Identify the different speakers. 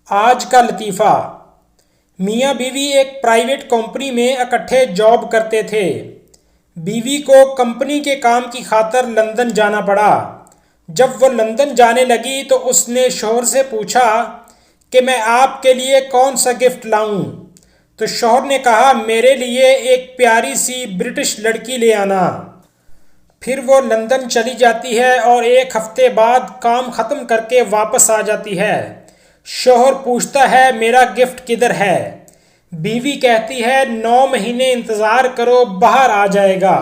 Speaker 1: आज का लतीफ़ा। मियाँ बीवी एक प्राइवेट कंपनी में इकट्ठे जॉब करते थे। बीवी को कंपनी के काम की खातिर लंदन जाना पड़ा। जब वो लंदन जाने लगी तो उसने शौहर से पूछा कि मैं आपके लिए कौन सा गिफ्ट लाऊं। तो शौहर ने कहा, मेरे लिए एक प्यारी सी ब्रिटिश लड़की ले आना। फिर वो लंदन चली जाती है और एक हफ्ते बाद काम ख़त्म करके वापस आ जाती है। शौहर पूछता है, मेरा गिफ्ट किधर है? बीवी कहती है, 9 महीने इंतज़ार करो, बाहर आ जाएगा।